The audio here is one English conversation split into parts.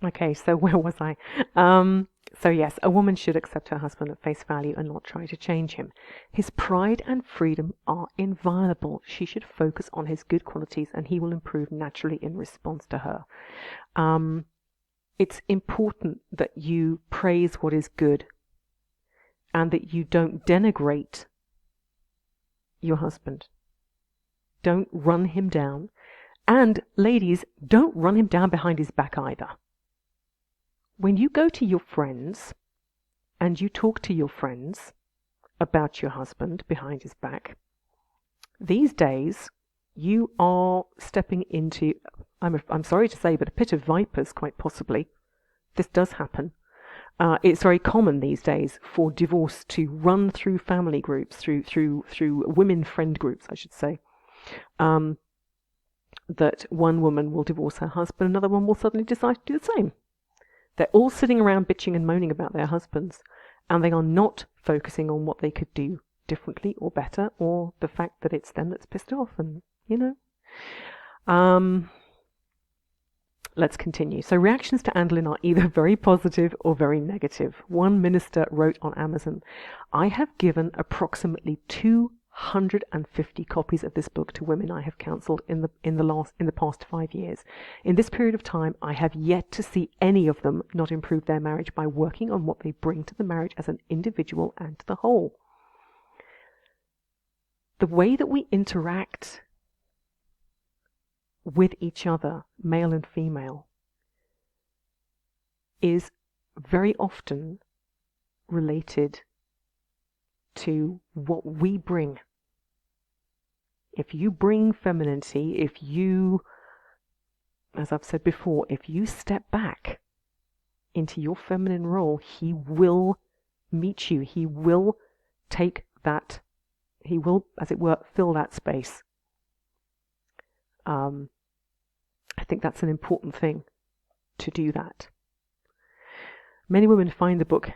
Okay, so where was I? So yes, a woman should accept her husband at face value and not try to change him. His pride and freedom are inviolable. She should focus on his good qualities and he will improve naturally in response to her. Um, it's important that you praise what is good and that you don't denigrate your husband. Don't run him down. And ladies, don't run him down behind his back either. When you go to your friends and you talk to your friends about your husband behind his back, these days you are stepping into, I'm sorry to say, but a pit of vipers, quite possibly. This does happen. It's very common these days for divorce to run through family groups, through women friend groups, I should say. That one woman will divorce her husband, another one will suddenly decide to do the same. They're all sitting around bitching and moaning about their husbands, and they are not focusing on what they could do differently or better, or the fact that it's them that's pissed off, and Let's continue. So reactions to Andelin are either very positive or very negative. One minister wrote on Amazon, "I have given approximately 250 copies of this book to women I have counseled in the past 5 years. In this period of time, I have yet to see any of them not improve their marriage by working on what they bring to the marriage as an individual and to the whole." The way that we interact with each other, male and female, is very often related to what we bring. If you bring femininity, if you, as I've said before, if you step back into your feminine role, he will meet you. He will take that, he will, as it were, fill that space. I think that's an important thing to do that. Many women find the book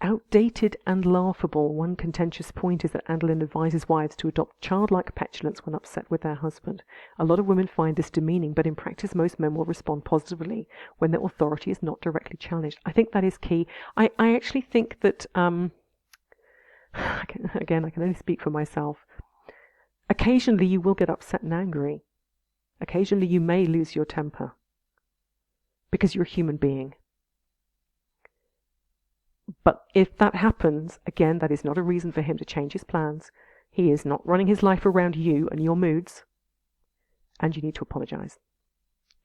outdated and laughable. One contentious point is that Andelin advises wives to adopt childlike petulance when upset with their husband. A lot of women find this demeaning, but in practice most men will respond positively when their authority is not directly challenged. I think that is key. I actually think that, again, I can only speak for myself. Occasionally you will get upset and angry. Occasionally you may lose your temper because you're a human being. But if that happens, again, that is not a reason for him to change his plans. He is not running his life around you and your moods, and you need to apologize.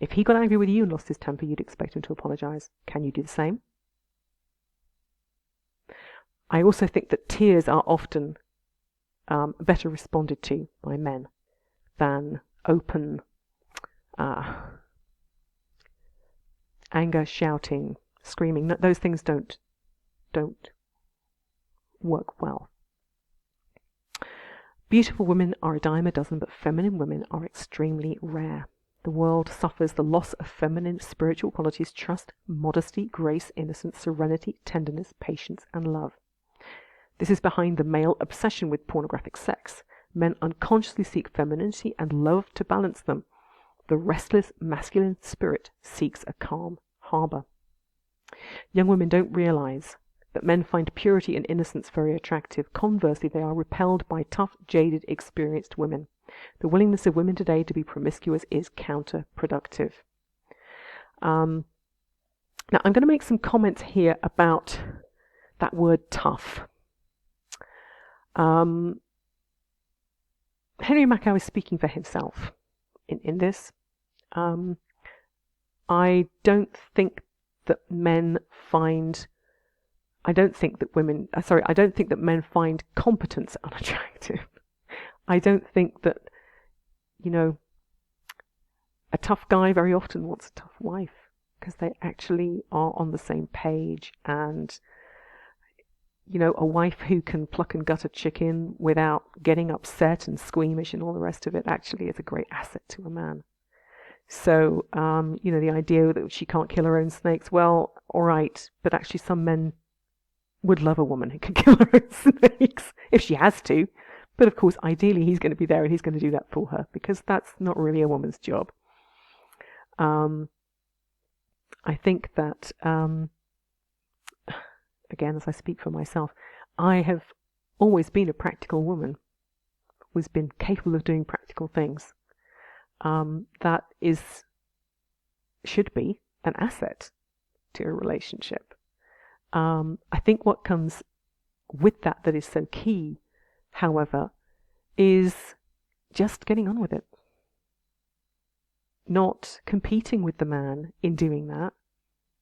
If he got angry with you and lost his temper, you'd expect him to apologize. Can you do the same? I also think that tears are often better responded to by men than open anger, shouting, screaming. No, those things don't work well. Beautiful women are a dime a dozen, but feminine women are extremely rare. The world suffers the loss of feminine spiritual qualities: trust, modesty, grace, innocence, serenity, tenderness, patience, and love. This is behind the male obsession with pornographic sex. Men unconsciously seek femininity and love to balance them. The restless masculine spirit seeks a calm harbor. Young women don't realize that men find purity and innocence very attractive. Conversely, they are repelled by tough, jaded, experienced women. The willingness of women today to be promiscuous is counterproductive. Now, I'm going to make some comments here about that word tough. Henry Makow is speaking for himself in this. I don't think that men find I don't think that men find competence unattractive. I don't think that, a tough guy very often wants a tough wife because they actually are on the same page. And, a wife who can pluck and gut a chicken without getting upset and squeamish and all the rest of it actually is a great asset to a man. So, the idea that she can't kill her own snakes, well, all right, but actually some men would love a woman who can kill her own snakes if she has to. But of course, ideally, he's going to be there and he's going to do that for her because that's not really a woman's job. I think that, again, as I speak for myself, I have always been a practical woman, always been capable of doing practical things. That should be an asset to a relationship. I think what comes with that is so key, however, is just getting on with it. Not competing with the man in doing that.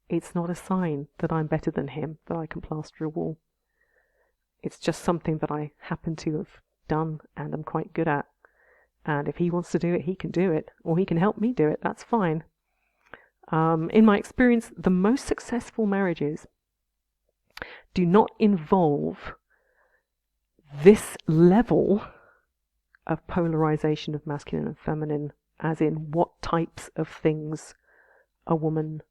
It's not a sign that I'm better than him, that I can plaster a wall. It's just something that I happen to have done and am quite good at. And if he wants to do it, he can do it, or he can help me do it. That's fine. In my experience, the most successful marriages do not involve this level of polarization of masculine and feminine, as in what types of things a woman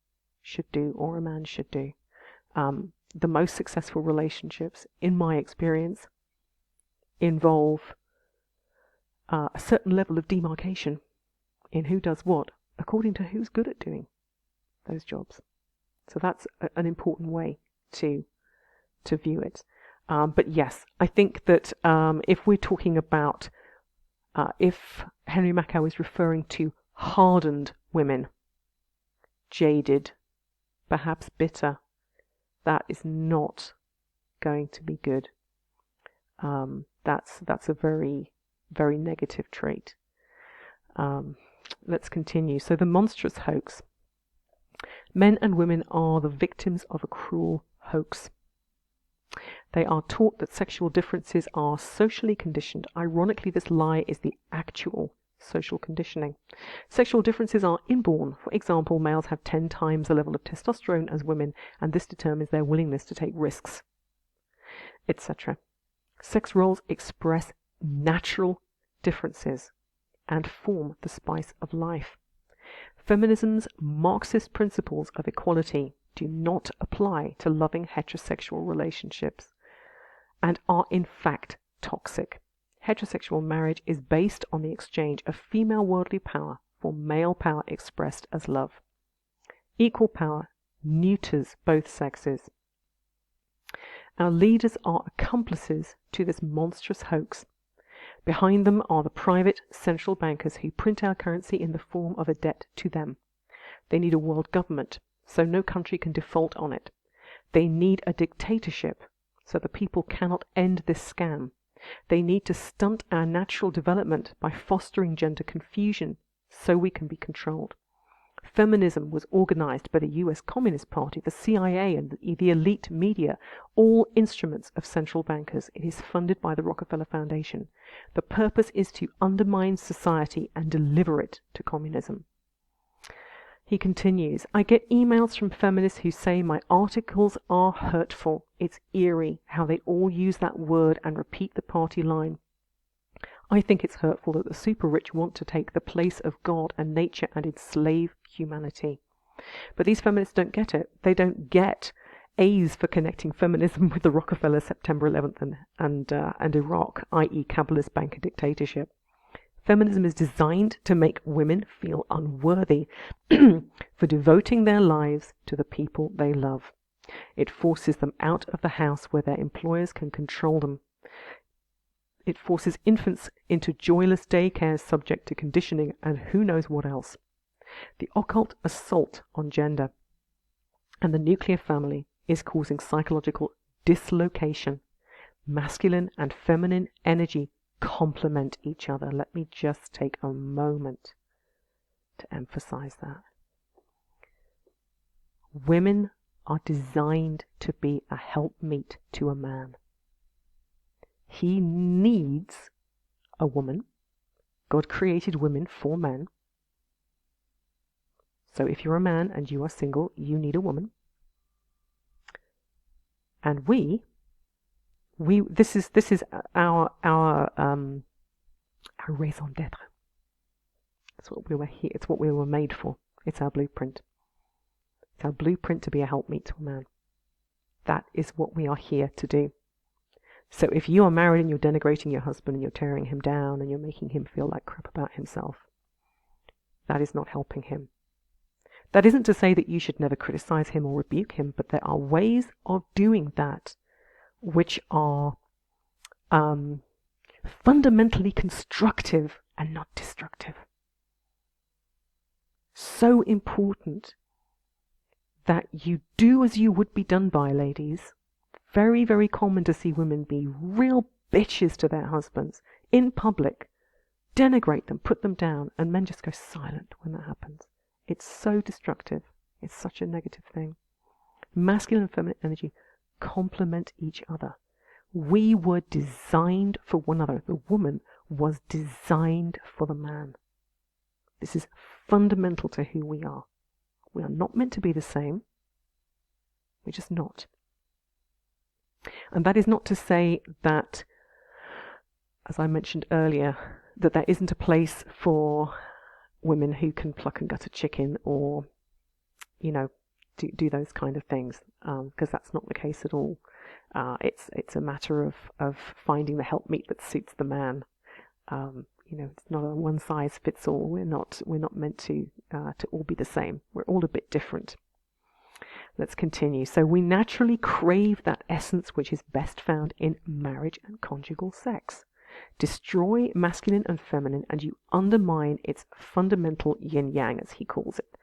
should do or a man should do. The most successful relationships, in my experience, involve a certain level of demarcation in who does what, according to who's good at doing those jobs. So that's an important way to view it. But yes, I think that if we're talking about if Henry Makow is referring to hardened women, jaded, perhaps bitter, that is not going to be good. That's a very, very negative trait. Let's continue. So the monstrous hoax. Men and women are the victims of a cruel hoax. They are taught that sexual differences are socially conditioned. Ironically, this lie is the actual social conditioning. Sexual differences are inborn. For example, males have 10 times the level of testosterone as women, and this determines their willingness to take risks, etc. Sex roles express natural differences and form the spice of life. Feminism's Marxist principles of equality do not apply to loving heterosexual relationships and are in fact toxic. Heterosexual marriage is based on the exchange of female worldly power for male power expressed as love. Equal power neuters both sexes. Our leaders are accomplices to this monstrous hoax. Behind them are the private central bankers who print our currency in the form of a debt to them. They need a world government, so no country can default on it. They need a dictatorship, so the people cannot end this scam. They need to stunt our natural development by fostering gender confusion, so we can be controlled. Feminism was organized by the US Communist Party, the CIA, and the elite media, all instruments of central bankers. It is funded by the Rockefeller Foundation. The purpose is to undermine society and deliver it to communism. He continues, I get emails from feminists who say my articles are hurtful. It's eerie how they all use that word and repeat the party line. I think it's hurtful that the super rich want to take the place of God and nature and enslave humanity. But these feminists don't get it. They don't get A's for connecting feminism with the Rockefeller September 11th and Iraq, i.e. capitalist banker dictatorship. Feminism is designed to make women feel unworthy for devoting their lives to the people they love. It forces them out of the house where their employers can control them. It forces infants into joyless daycares subject to conditioning and who knows what else. The occult assault on gender and the nuclear family is causing psychological dislocation. Masculine and feminine energy complement each other. Let me just take a moment to emphasize that. Women are designed to be a helpmeet to a man. He needs a woman. God created women for men. So if you're a man and you are single, you need a woman. And this is our raison d'être. It's what we were here. It's what we were made for. It's our blueprint. It's our blueprint to be a helpmeet to a man. That is what we are here to do. So if you are married and you're denigrating your husband and you're tearing him down and you're making him feel like crap about himself, that is not helping him. That isn't to say that you should never criticize him or rebuke him, but there are ways of doing that which are fundamentally constructive and not destructive. So important that you do as you would be done by, ladies. Very, very common to see women be real bitches to their husbands in public, denigrate them, put them down, and men just go silent when that happens. It's so destructive. It's such a negative thing. Masculine and feminine energy complement each other. We were designed for one another. The woman was designed for the man. This is fundamental to who we are. We are not meant to be the same. We're just not. And that is not to say that, as I mentioned earlier, that there isn't a place for women who can pluck and gut a chicken or, do those kind of things, because that's not the case at all. It's a matter of finding the helpmeet that suits the man. It's not a one size fits all. We're not meant to all be the same. We're all a bit different. Let's continue. So we naturally crave that essence which is best found in marriage and conjugal sex. Destroy masculine and feminine, and you undermine its fundamental yin-yang, as he calls it,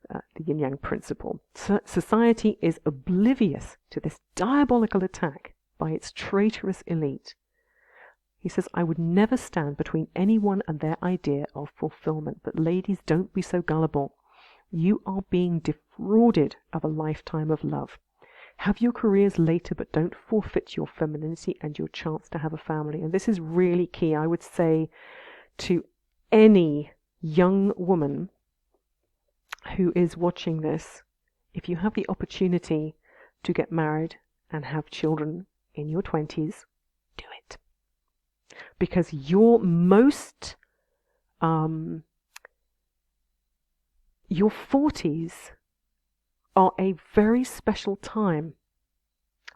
the yin-yang principle. Society is oblivious to this diabolical attack by its traitorous elite. He says, I would never stand between anyone and their idea of fulfillment, but ladies, don't be so gullible. You are being defrauded of a lifetime of love. Have your careers later, but don't forfeit your femininity and your chance to have a family. And this is really key. I would say to any young woman who is watching this, if you have the opportunity to get married and have children in your 20s, do it. Because your 40s are a very special time,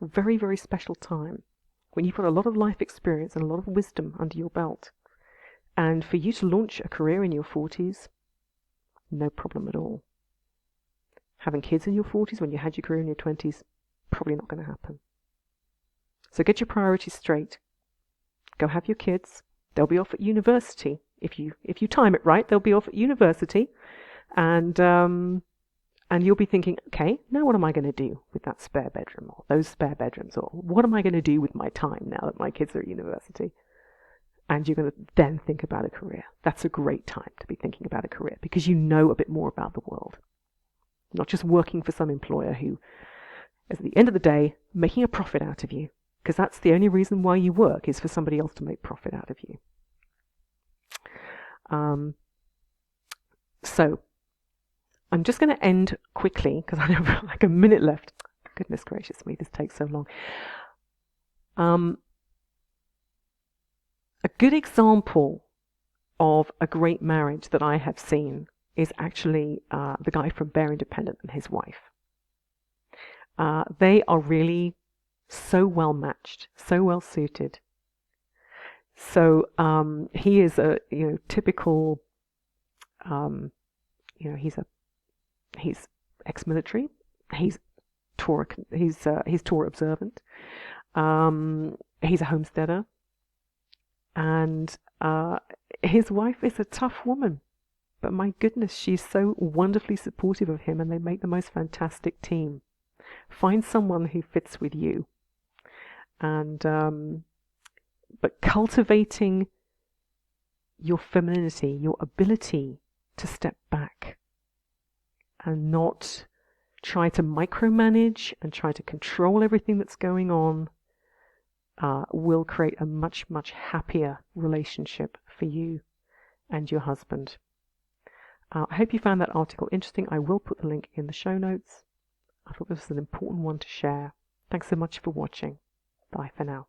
very, very special time, when you've got a lot of life experience and a lot of wisdom under your belt. And for you to launch a career in your 40s, no problem at all. Having kids in your 40s when you had your career in your 20s, probably not going to happen. So get your priorities straight. Go have your kids. They'll be off at university. If you time it right, they'll be off at university. And you'll be thinking, okay, now what am I going to do with that spare bedroom or those spare bedrooms? Or what am I going to do with my time now that my kids are at university? And you're going to then think about a career. That's a great time to be thinking about a career because you know a bit more about the world. Not just working for some employer who is at the end of the day making a profit out of you, because that's the only reason why you work, is for somebody else to make profit out of you. So I'm just going to end quickly because I have like a minute left. Goodness gracious me, this takes so long. A good example of a great marriage that I have seen is actually the guy from Bear Independent and his wife. They are really so well matched, so well suited. So he is a typical, he's ex-military, he's Torah observant, he's a homesteader, and his wife is a tough woman. But my goodness, she's so wonderfully supportive of him, and they make the most fantastic team. Find someone who fits with you. And but cultivating your femininity, your ability to step back and not try to micromanage and try to control everything that's going on, will create a much, much happier relationship for you and your husband. I hope you found that article interesting. I will put the link in the show notes. I thought this was an important one to share. Thanks so much for watching. Bye for now.